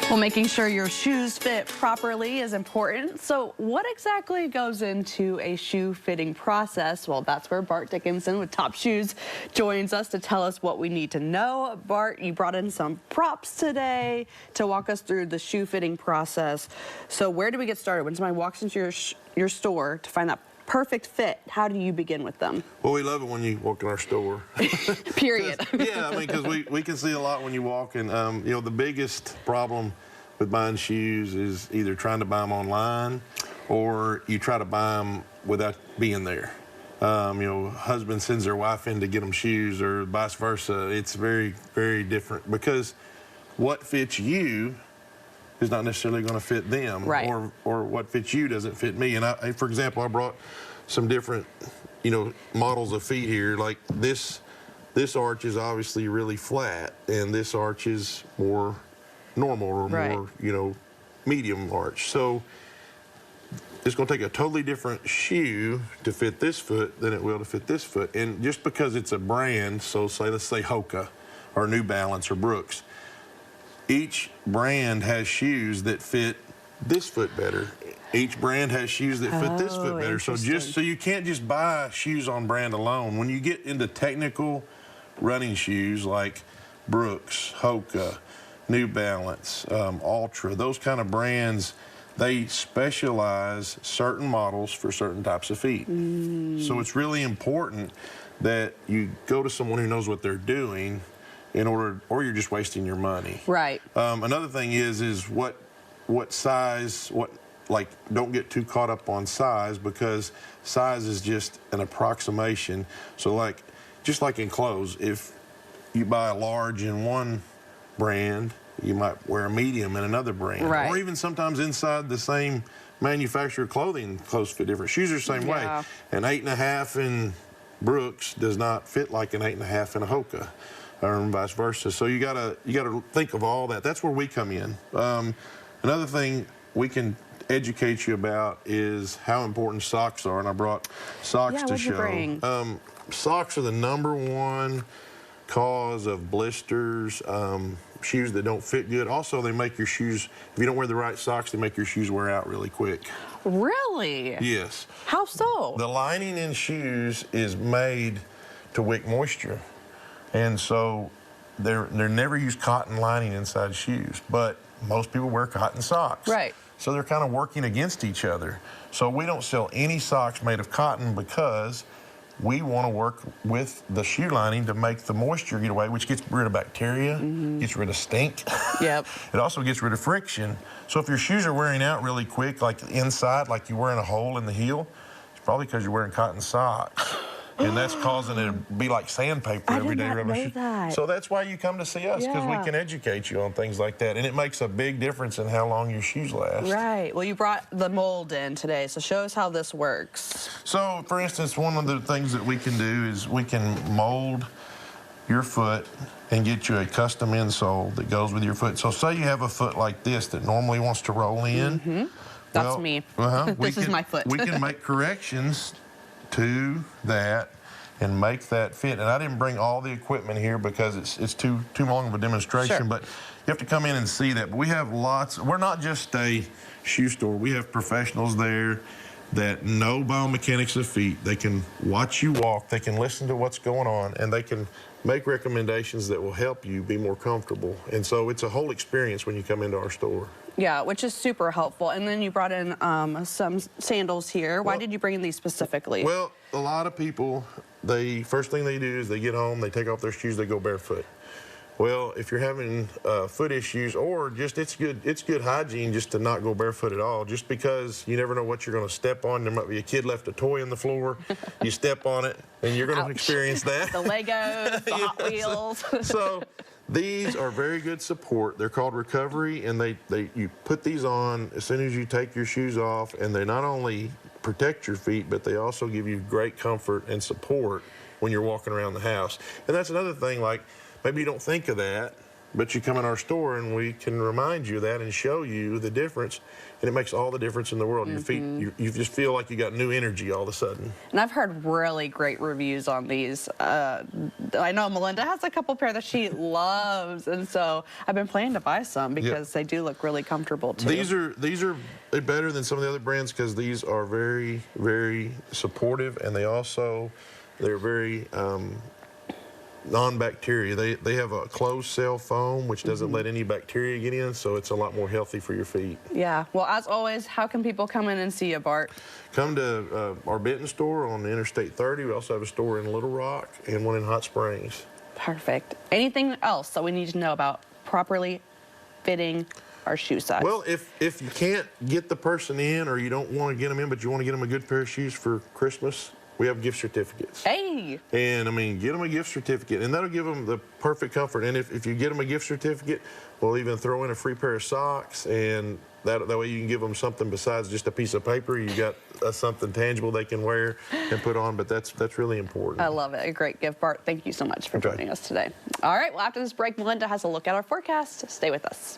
Well, making sure your shoes fit properly is important. So what exactly goes into a shoe fitting process? Well, that's where Bart Dickinson with Top Shoes joins us to tell us what we need to know. Bart, you brought in some props today to walk us through the shoe fitting process. So where do we get started? When somebody walks into your store to find that perfect fit, how do you begin with them? Well, we love it when you walk in our store. Period. Yeah, I mean, because we can see a lot when you walk, and you know, the biggest problem with buying shoes is either trying to buy them online or you try to buy them without being there. You know, husband sends their wife in to get them shoes or vice versa. It's very, very different because what fits you is not necessarily going to fit them, right. or what fits you doesn't fit me. And for example, I brought some different, you know, models of feet here. Like this arch is obviously really flat, and this arch is more normal or right. more, you know, medium arch. So it's going to take a totally different shoe to fit this foot than it will to fit this foot. And just because it's a brand, so let's say Hoka or New Balance or Brooks, each brand has shoes that fit this foot better. Each brand has shoes that fit this foot better. So you can't just buy shoes on brand alone. When you get into technical running shoes like Brooks, Hoka, New Balance, Ultra, those kind of brands, they specialize certain models for certain types of feet. So it's really important that you go to someone who knows what they're doing in order, or you're just wasting your money. Right. Another thing is what size, like, don't get too caught up on size, because size is just an approximation. So like, just like in clothes, if you buy a large in one brand, you might wear a medium in another brand. Right. Or even sometimes inside the same manufacturer clothing, clothes fit different. Shoes are the same way. An 8.5 in Brooks does not fit like an 8.5 in a Hoka, or vice versa. So you gotta think of all that. That's where we come in. Another thing we can educate you about is how important socks are, and I brought socks to show. Bring? Socks are the #1 cause of blisters, shoes that don't fit good. Also, they make your shoes, if you don't wear the right socks, they make your shoes wear out really quick. Really? Yes. How so? The lining in shoes is made to wick moisture. And so they're never use cotton lining inside shoes, but most people wear cotton socks. Right. So they're kind of working against each other. So we don't sell any socks made of cotton because we want to work with the shoe lining to make the moisture get away, which gets rid of bacteria, gets rid of stink. Yep. It also gets rid of friction. So if your shoes are wearing out really quick, like inside, like you're wearing a hole in the heel, it's probably because you're wearing cotton socks. And that's causing it to be like sandpaper every day. I did not know that. So that's why you come to see us, because we can educate you on things like that. And it makes a big difference in how long your shoes last. Right. Well, you brought the mold in today, so show us how this works. So, for instance, one of the things that we can do is we can mold your foot and get you a custom insole that goes with your foot. So say you have a foot like this that normally wants to roll in. That's me. This is my foot. We can make corrections to that and make that fit. And I didn't bring all the equipment here because it's too long of a demonstration, Sure. but you have to come in and see that. But we have lots. We're not just a shoe store. We have professionals there that know biomechanics of feet. They can watch you walk, they can listen to what's going on, and they can make recommendations that will help you be more comfortable. And so it's a whole experience when you come into our store. Yeah, which is super helpful. And then you brought in some sandals here. Why did you bring in these specifically? Well, a lot of people, first thing they do is they get home, they take off their shoes, they go barefoot. Well, if you're having foot issues, or just it's good hygiene just to not go barefoot at all, just because you never know what you're going to step on. There might be a kid left a toy on the floor, you step on it, and you're going to experience that. The Legos, the Hot Wheels. So these are very good support. They're called Recovery, and you put these on as soon as you take your shoes off, and they not only protect your feet, but they also give you great comfort and support when you're walking around the house. And that's another thing, like, maybe you don't think of that, but you come in our store and we can remind you of that and show you the difference, and it makes all the difference in the world. Your feet, you just feel like you got new energy all of a sudden. And I've heard really great reviews on these. I know Melinda has a couple pair that she loves, and so I've been planning to buy some because they do look really comfortable too. These are better than some of the other brands because these are very, very supportive, and they're very non-bacteria. They have a closed cell foam which doesn't let any bacteria get in, so it's a lot more healthy for your feet. Yeah. Well, as always, how can people come in and see you, Bart? Come to our Benton store on Interstate 30. We also have a store in Little Rock and one in Hot Springs. Perfect. Anything else that we need to know about properly fitting our shoe size? Well, if you can't get the person in, or you don't want to get them in, but you want to get them a good pair of shoes for Christmas, we have gift certificates. Hey! And I mean, get them a gift certificate, and that'll give them the perfect comfort. And if you get them a gift certificate, we'll even throw in a free pair of socks, and that way you can give them something besides just a piece of paper. You got something tangible they can wear and put on, but that's really important. I love it. A great gift, Bart. Thank you so much for joining us today. All right, well, after this break, Melinda has a look at our forecast. Stay with us.